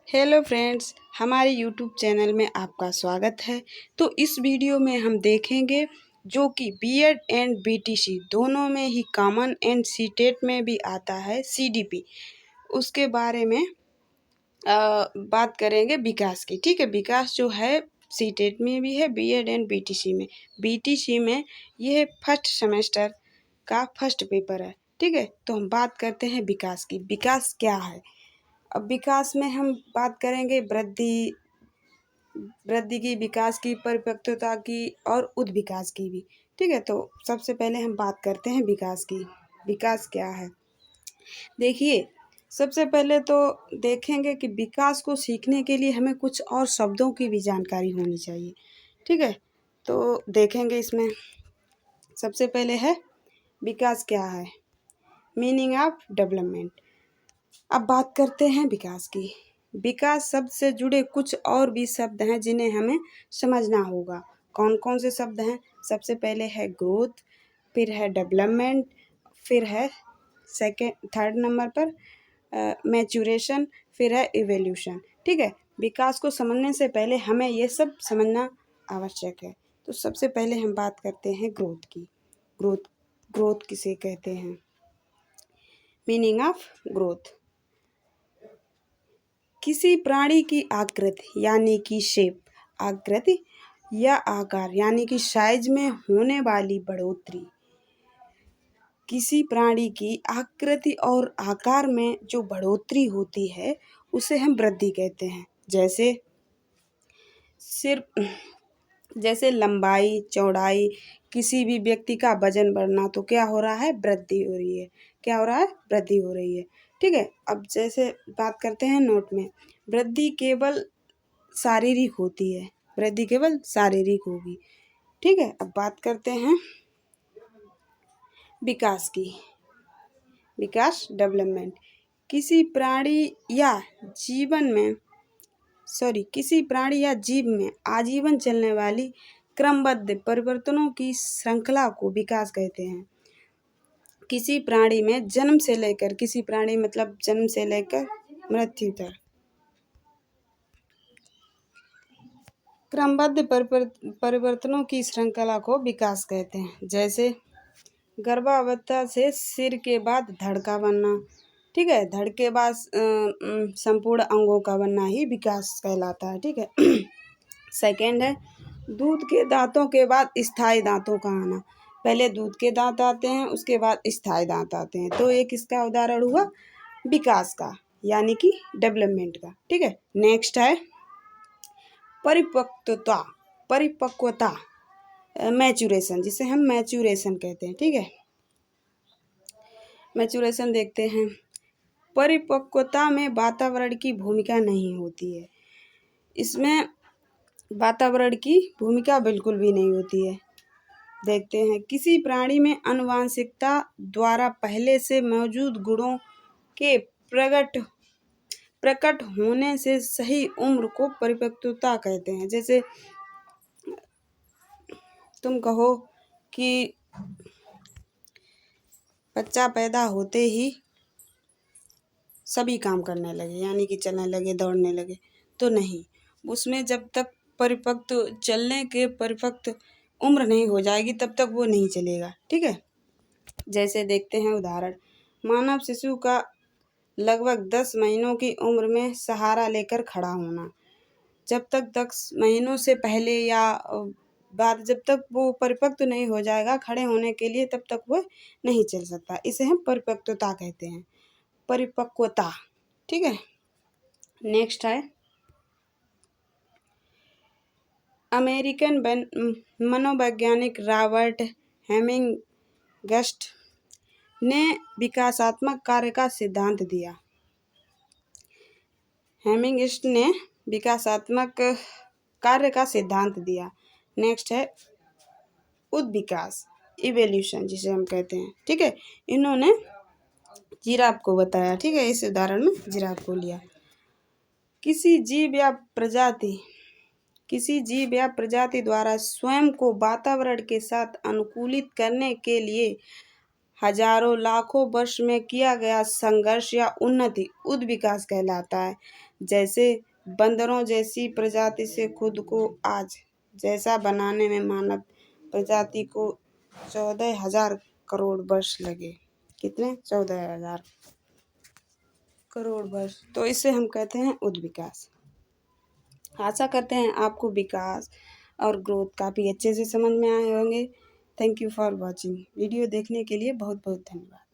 Hello friends, हमारे YouTube channel में आपका स्वागत है। तो इस वीडियो में हम देखेंगे जो कि बीएड एंड बीटीसी दोनों में ही कॉमन एंड सीटेट में भी आता है सीडीपी, उसके बारे में बात करेंगे विकास की। ठीक है, विकास जो है सीटेट में भी है, बीएड एंड बीटीसी में। बीटीसी में यह फर्स्ट सेमेस्टर का फर्स्ट पेपर है। ठीक है, तो हम बात करते हैं विकास की। विकास क्या है? अब विकास में हम बात करेंगे वृद्धि की, विकास की, परिपक्वता की और उच्च विकास की भी। ठीक है, तो सबसे पहले हम बात करते हैं विकास की। विकास क्या है? देखिए, सबसे पहले तो देखेंगे कि विकास को सीखने के लिए हमें कुछ और शब्दों की भी जानकारी होनी चाहिए। ठीक है, तो देखेंगे इसमें सबसे पहले है विकास क्या है, मीनिंग ऑफ डेवलपमेंट। अब बात करते हैं विकास की। विकास शब्द से जुड़े कुछ और भी शब्द हैं जिन्हें हमें समझना होगा। कौन कौन से शब्द हैं? सबसे पहले है ग्रोथ, फिर है डेवलपमेंट, फिर है थर्ड नंबर पर मैच्यूरेशन, फिर है इवोल्यूशन। ठीक है, विकास को समझने से पहले हमें ये सब समझना आवश्यक है। तो सबसे पहले हम बात करते हैं ग्रोथ की। ग्रोथ ग्रोथ किसे कहते हैं? मीनिंग ऑफ ग्रोथ, किसी प्राणी की आकृति यानी कि शेप, आकृति या आकार यानी कि साइज में होने वाली बढ़ोतरी। किसी प्राणी की आकृति और आकार में जो बढ़ोतरी होती है उसे हम वृद्धि कहते हैं। जैसे लंबाई, चौड़ाई, किसी भी व्यक्ति का वजन बढ़ना, तो क्या हो रहा है? वृद्धि हो रही है। क्या हो रहा है? वृद्धि हो रही है। ठीक है, अब जैसे बात करते हैं नोट में, वृद्धि केवल शारीरिक होती है, वृद्धि केवल शारीरिक होगी। ठीक है, अब बात करते हैं विकास की। विकास, डेवलपमेंट, किसी प्राणी या जीव में आजीवन चलने वाली क्रमबद्ध परिवर्तनों की श्रृंखला को विकास कहते हैं। किसी प्राणी में जन्म से लेकर मृत्यु तक क्रमबद्ध परिवर्तनों की श्रृंखला को विकास कहते हैं। जैसे गर्भावस्था से सिर के बाद धड़ का बनना। ठीक है, धड़ के बाद संपूर्ण अंगों का बनना ही विकास कहलाता है। ठीक है सेकंड है दूध के दांतों के बाद स्थायी दांतों का आना। पहले दूध के दांत आते हैं, उसके बाद स्थायी दांत आते हैं। तो एक इसका उदाहरण हुआ विकास का, यानी कि डेवलपमेंट का। ठीक है, नेक्स्ट है परिपक्वता, मैच्यूरेशन, जिसे हम मैच्यूरेशन कहते हैं। ठीक है, मैच्यूरेशन देखते हैं। परिपक्वता में वातावरण की भूमिका नहीं होती है। इसमें वातावरण की भूमिका बिल्कुल भी नहीं होती है। देखते हैं, किसी प्राणी में आनुवंशिकता द्वारा पहले से मौजूद गुणों के प्रकट होने से सही उम्र को परिपक्वता कहते हैं। जैसे तुम कहो कि बच्चा पैदा होते ही सभी काम करने लगे, यानी कि चलने लगे, दौड़ने लगे, तो नहीं, उसमें जब तक परिपक्व उम्र नहीं हो जाएगी तब तक वो नहीं चलेगा। ठीक है, जैसे देखते हैं उदाहरण, मानव शिशु का लगभग 10 महीनों की उम्र में सहारा लेकर खड़ा होना। जब तक 10 महीनों से पहले या बाद, जब तक वो परिपक्व नहीं हो जाएगा खड़े होने के लिए, तब तक वो नहीं चल सकता। इसे हम परिपक्वता कहते हैं, परिपक्वता। ठीक है, नेक्स्ट है अमेरिकन मनोवैज्ञानिक रॉबर्ट हेमिंगस्ट ने विकासात्मक कार्य का सिद्धांत दिया। हेमिंगस्ट ने विकासात्मक कार्य का सिद्धांत दिया। नेक्स्ट है उद्विकास, इवोल्यूशन, जिसे हम कहते हैं। ठीक है, इन्होंने जिराफ को बताया। ठीक है, इस उदाहरण में जिराफ को लिया। किसी जीव या प्रजाति द्वारा स्वयं को वातावरण के साथ अनुकूलित करने के लिए हजारों लाखों वर्ष में किया गया संघर्ष या उन्नति उद्विकास कहलाता है। जैसे बंदरों जैसी प्रजाति से खुद को आज जैसा बनाने में मानव प्रजाति को 14,000 करोड़ वर्ष लगे। कितने? 14,000 करोड़ वर्ष। तो इसे हम कहते हैं उद्विकास। आशा करते हैं आपको विकास और ग्रोथ काफ़ी अच्छे से समझ में आए होंगे। Thank you for watching. Video देखने के लिए बहुत बहुत धन्यवाद।